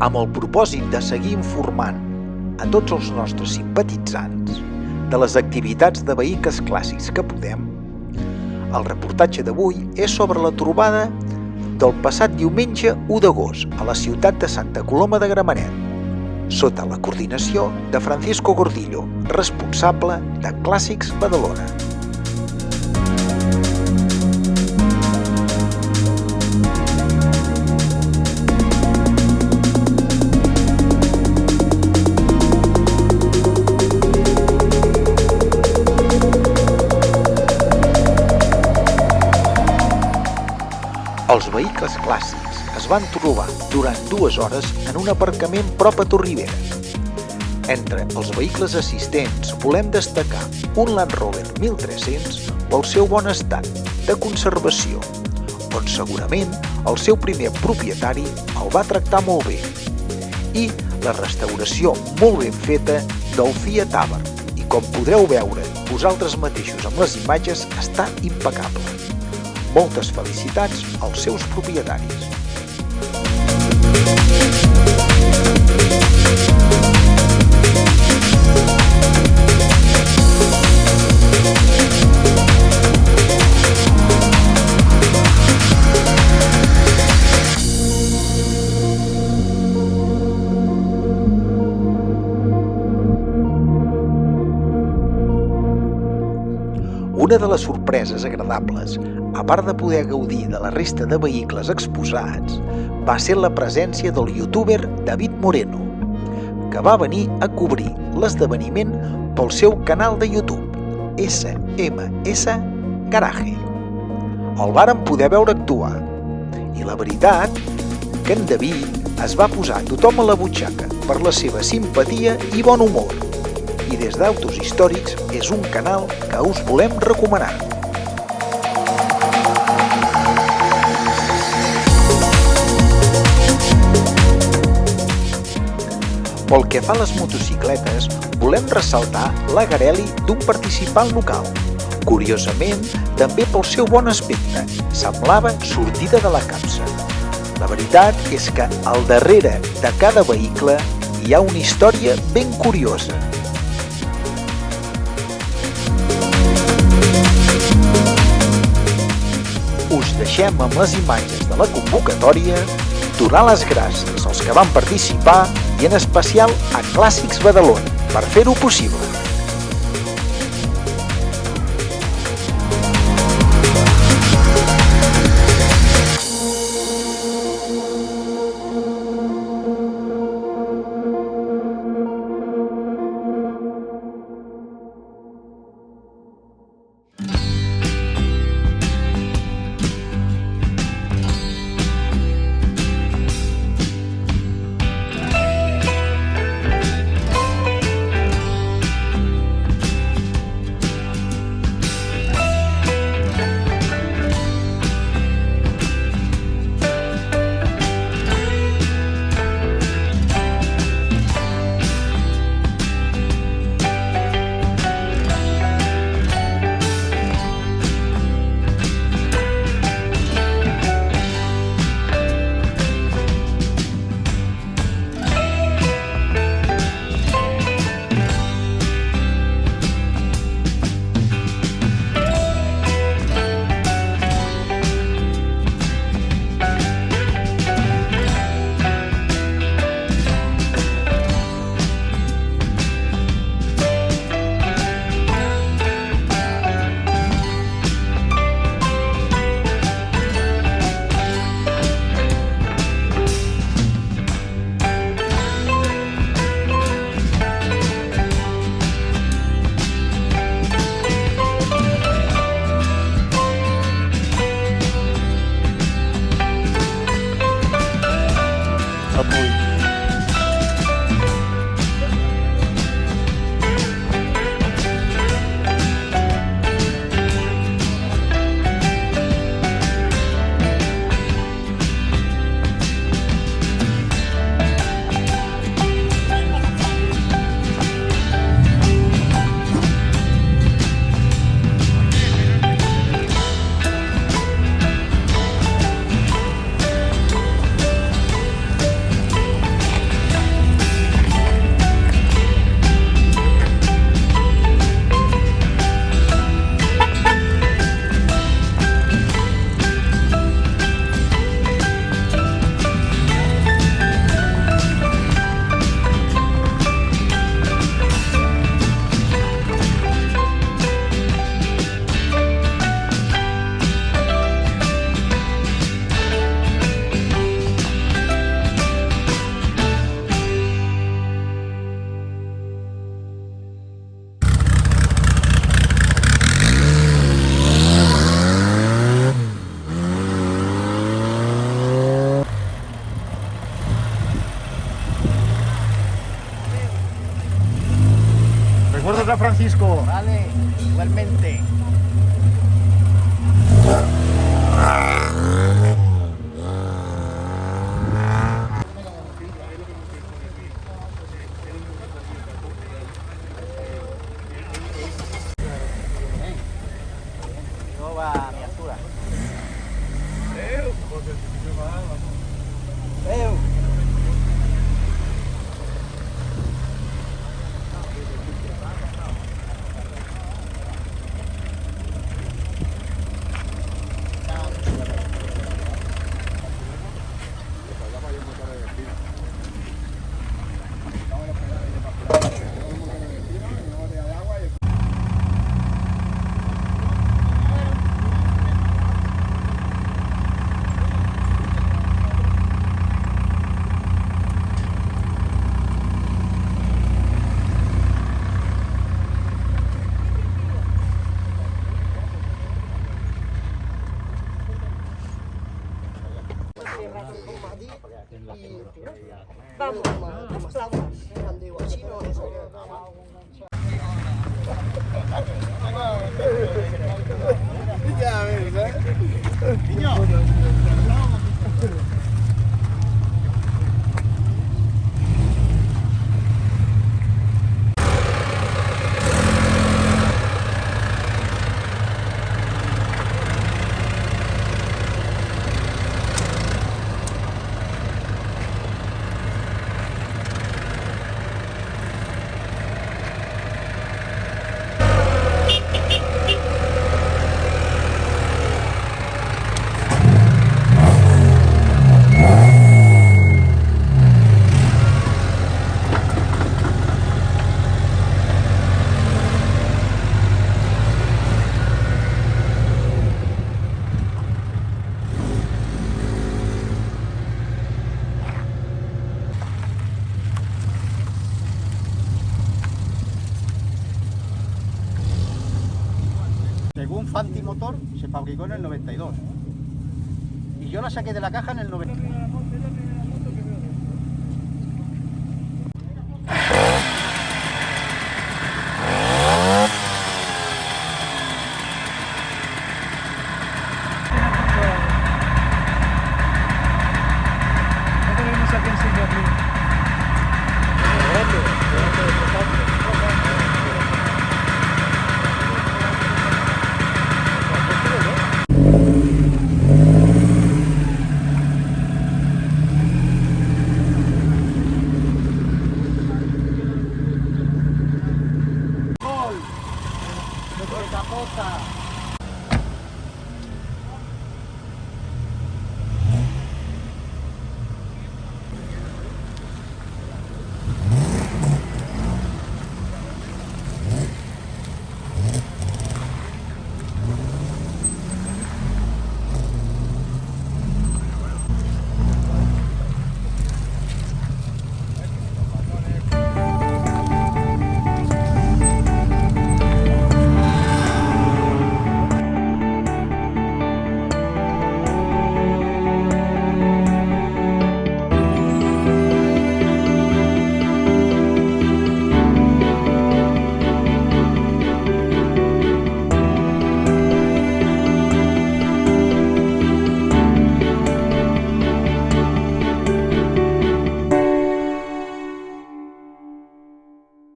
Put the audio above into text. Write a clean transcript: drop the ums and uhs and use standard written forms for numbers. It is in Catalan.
amb el propòsit de seguir informant a tots els nostres simpatitzants de les activitats de vehicles clàssics que podem, el reportatge d'avui és sobre la trobada del passat diumenge 1 d'agost a la ciutat de Santa Coloma de Gramenet, sota la coordinació de Francisco Gordillo, responsable de Clàssics Badalona. Els vehicles clàssics es van trobar durant 2 hores en un aparcament prop a Torribera. Entre els vehicles assistents volem destacar un Land Rover 1300 pel seu bon estat de conservació, on segurament el seu primer propietari el va tractar molt bé, i la restauració molt ben feta del Fiat Abarth, i com podreu veure vosaltres mateixos amb les imatges, està impecable. Moltes felicitats als seus propietaris. Una de les sorpreses agradables, a part de poder gaudir de la resta de vehicles exposats, va ser la presència del youtuber David Moreno, que va venir a cobrir l'esdeveniment pel seu canal de YouTube, SMS Garage. El vàrem poder veure actuar, i la veritat que en David es va posar a tothom a la butxaca per la seva simpatia i bon humor. I des d'Autos Històrics és un canal que us volem recomanar. Pel que fa a les motocicletes, volem ressaltar la Garelli d'un participant local. Curiosament, també pel seu bon aspecte, semblava sortida de la capsa. La veritat és que al darrere de cada vehicle hi ha una història ben curiosa. Us deixem amb les imatges de la convocatòria, donar les gràcies als que van participar i en especial a Clàssics Badalona per fer-ho possible. Recuerdos a Francisco. Vale, igualmente. ¿Cómo va mi altura? Vamos, vamos, vamos. Digo, así no es. Ya ves, ¿eh? Niño. Según Fanti Motor, se fabricó en el 92. Y yo la saqué de la caja en el 90.